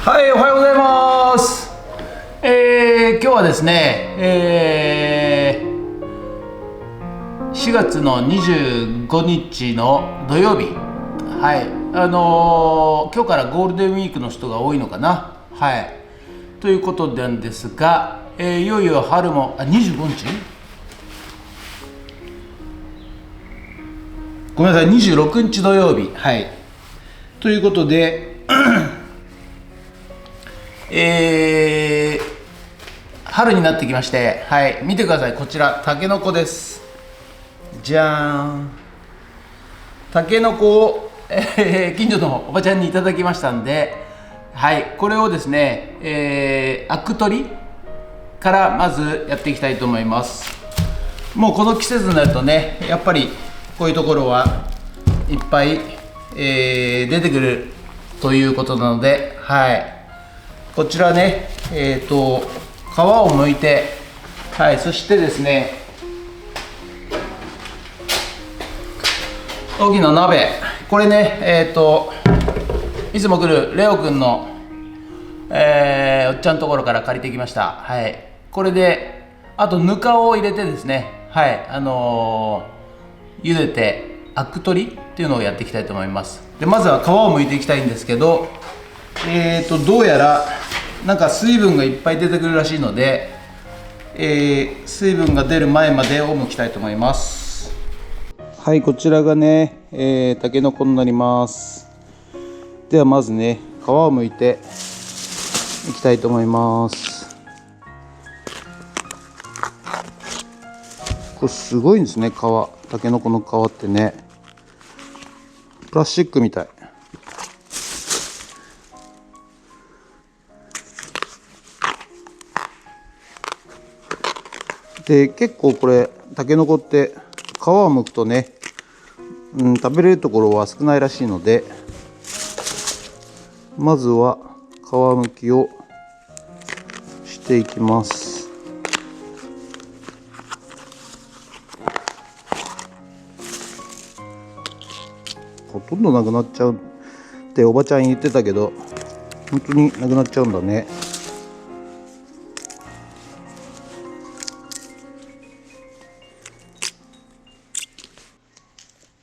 はい、おはようございます。今日はですね、4月の25日の土曜日、はい、今日からゴールデンウィークの人が多いのかな、はい、ということなんですが、いよいよ春も25日ごめんなさい、26日土曜日、はい、ということで春になってきまして、はい、見てください。こちらタケノコです。じゃーん。タケノコを、近所のおばちゃんにいただきましたんで、はい、これをですね、アク取りからまずやっていきたいと思います。もうこの季節になるとね、やっぱりこういうところはいっぱい、出てくるということなので、はい、こちらね、皮を剥いて、はい、そしてですね、大きな鍋、これね、いつも来るレオくんの、おっちゃんのところから借りてきました。はい、これで、あとぬかを入れてですね、はい、茹でてアク取りっていうのをやっていきたいと思います。で、まずは皮を剥いていきたいんですけど、どうやらなんか水分がいっぱい出てくるらしいので、水分が出る前までを剥きたいと思います。はい、こちらがね、たけのこになります。ではまずね、皮を剥いていきたいと思います。これすごいんですね、たけのこの皮ってね、プラスチックみたい。で、結構これたけのこって皮を剥くとね、食べれるところは少ないらしいので、まずは皮むきをしていきます。ほとんどなくなっちゃうっておばちゃん言ってたけど、本当になくなっちゃうんだね。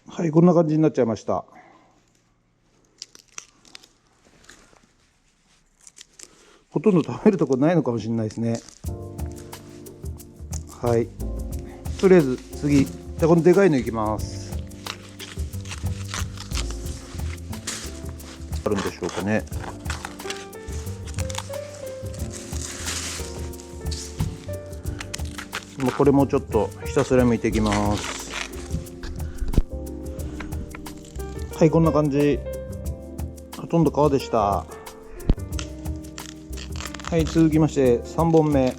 はい、こんな感じになっちゃいました。ほとんど食べるとこないのかもしれないですね。はい、とりあえず次、じゃあこのでかいのいきます。あるんでしょうかね。これもちょっとひたすら剥いていきます。はい、こんな感じ。ほとんど皮でした。はい、続きまして3本目。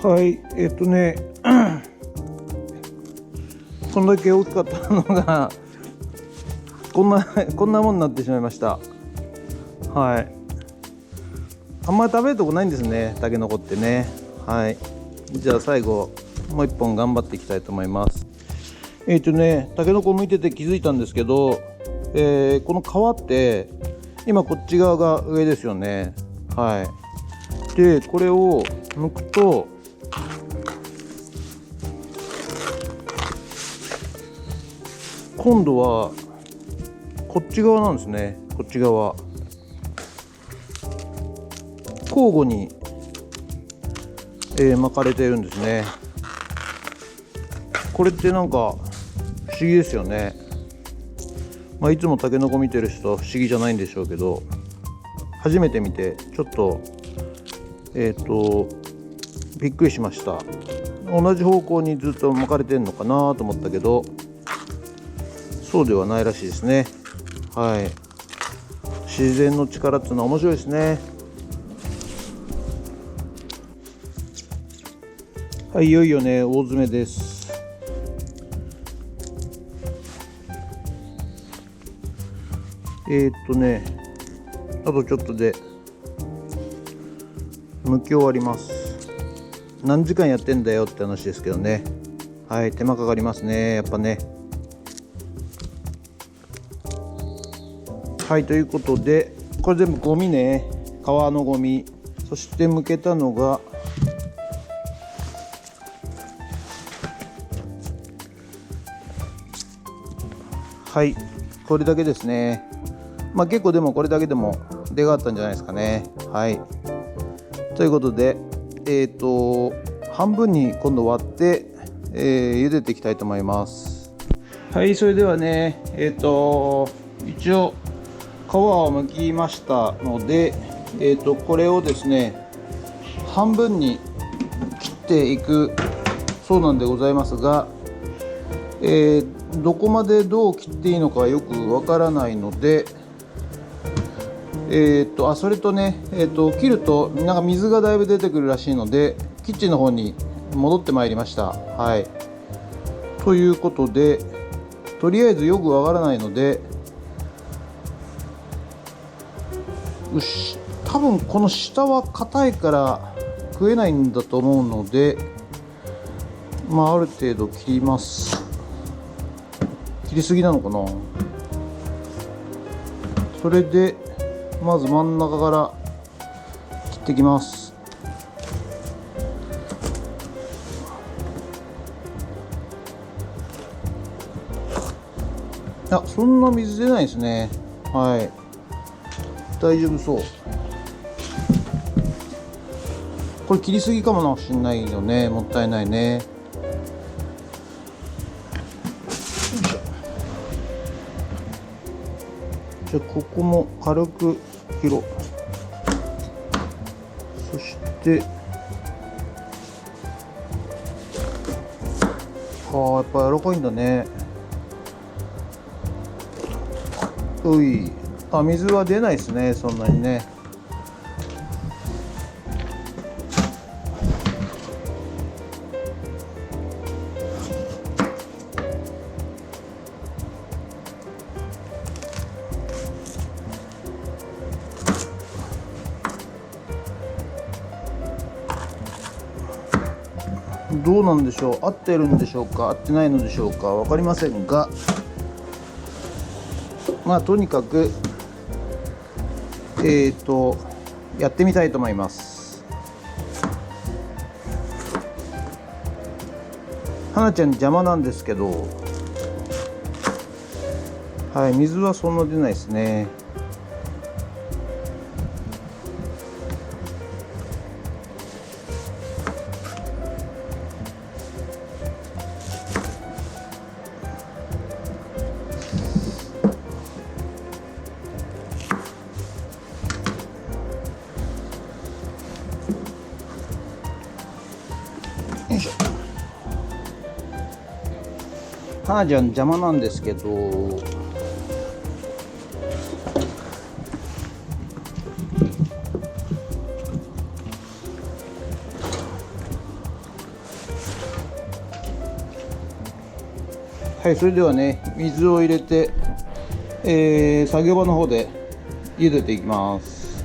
はい、こんだけ大きかったのがこんなもんになってしまいました。はい、あんまり食べるとこないんですね、たけのこってね。はい、じゃあ最後もう一本頑張っていきたいと思います。たけのこ剥いてて気づいたんですけど、この皮って今こっち側が上ですよね。はい、でこれを剥くと今度はこっち側なんですね。こっち側交互に、巻かれてるんですね。これってなんか不思議ですよね。いつもタケノコ見てる人は不思議じゃないんでしょうけど、初めて見てちょっとびっくりしました。同じ方向にずっと巻かれてるのかなと思ったけど、そうではないらしいですね。はい、自然の力っていうのは面白いですね。はい、いよいよね、大詰めです。あとちょっとで剥き終わります。何時間やってんだよって話ですけどね。はい、手間かかりますね、やっぱね。はい、ということでこれ全部ゴミね、皮のゴミ。そして剥けたのがはい、これだけですね。結構でもこれだけでも出があったんじゃないですかね。はい、ということで半分に今度割って、茹でていきたいと思います。はい、それではね一応皮を剥きましたので、これをですね半分に切っていくそうなんでございますが、どこまでどう切っていいのかよくわからないので、それとね、切るとなんか水がだいぶ出てくるらしいのでキッチンの方に戻ってまいりました。はい、ということでとりあえずよくわからないので、多分この下は硬いから食えないんだと思うので、ある程度切ります。切りすぎなのかな。それでまず真ん中から切っていきます。そんな水出ないですね。はい、大丈夫そう。これ切りすぎかもしれないよね。もったいないね。じゃあここも軽く切ろう。そしてやっぱ柔らかいんだね。水は出ないですね、そんなにね。どうなんでしょう、合ってるんでしょうか、合ってないのでしょうか、分かりませんが、とにかくやってみたいと思います。花ちゃん邪魔なんですけど、はい、水はそんな出ないですね。よいしょ。花ちゃん邪魔なんですけど、はい、それではね、水を入れて、作業場の方で茹でていきます。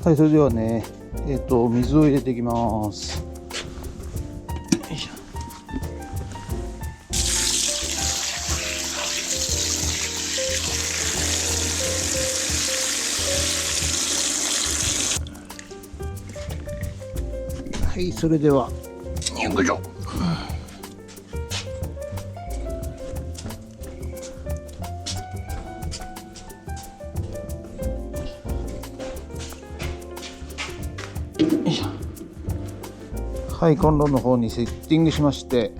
はい、それではね、水を入れていきます。よいしょ。はい、それではよいしょ。はい、コンロの方にセッティングしまして、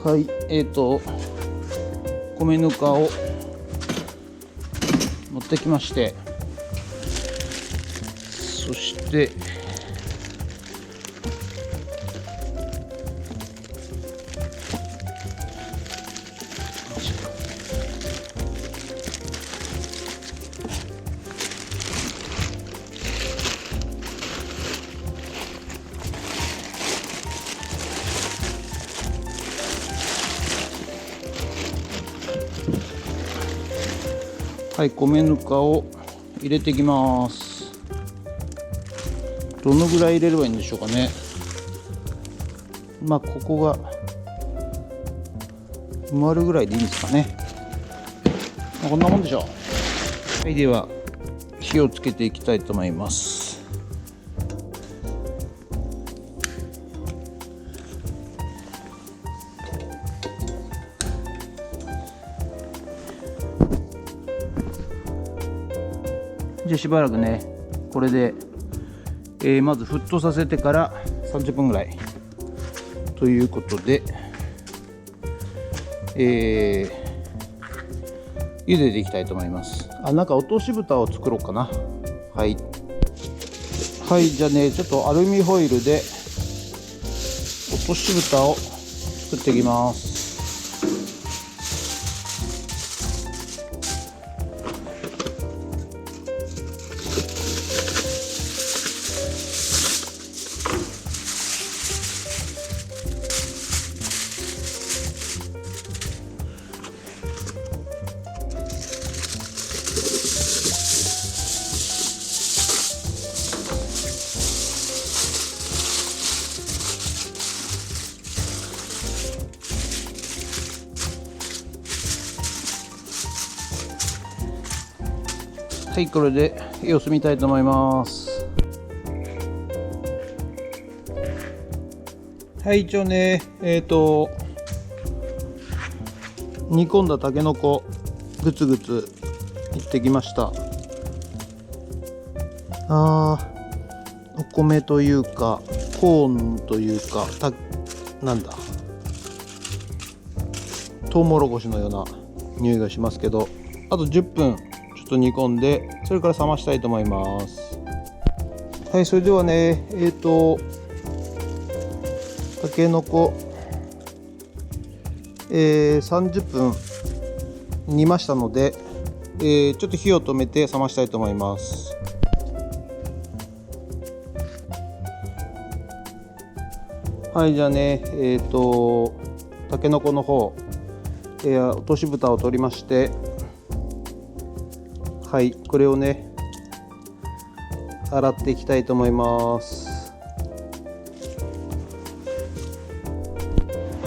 はい、米ぬかを持ってきまして、そしてはい、米ぬかを、入れていきます。どのぐらい入れればいいんでしょうかね。まあここが埋まるぐらいでいいんですかね。まあ、こんなもんでしょう。はい、では火をつけていきたいと思います。じゃあしばらくねこれで、まず沸騰させてから30分ぐらいということで、茹でていきたいと思います。なんか落とし蓋を作ろうかな。はいはい、じゃあねちょっとアルミホイルで落とし蓋を作っていきます。はい、これで様子見たいと思います。はい、一応ね煮込んだたけのこグツグツいってきました。お米というかコーンというかなんだトウモロコシのような匂いがしますけど、あと10分ちょっと煮込んでそれから冷ましたいと思います。はい、それではねたけのこ30分煮ましたので、ちょっと火を止めて冷ましたいと思います。はい、じゃあねたけのこの方、落とし蓋を取りまして、はい、これをね洗っていきたいと思います。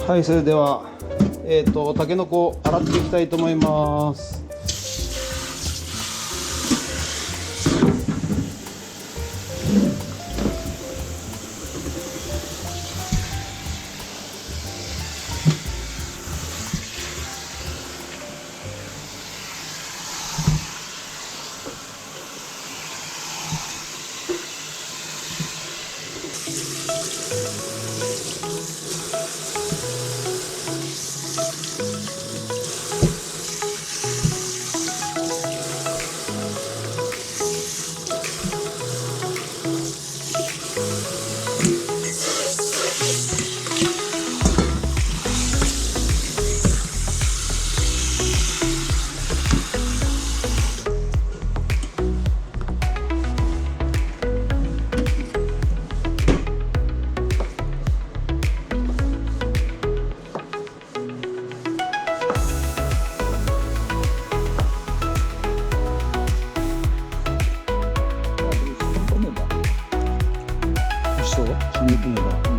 はい、それではたけのこ洗っていきたいと思います。そう、染み込めば。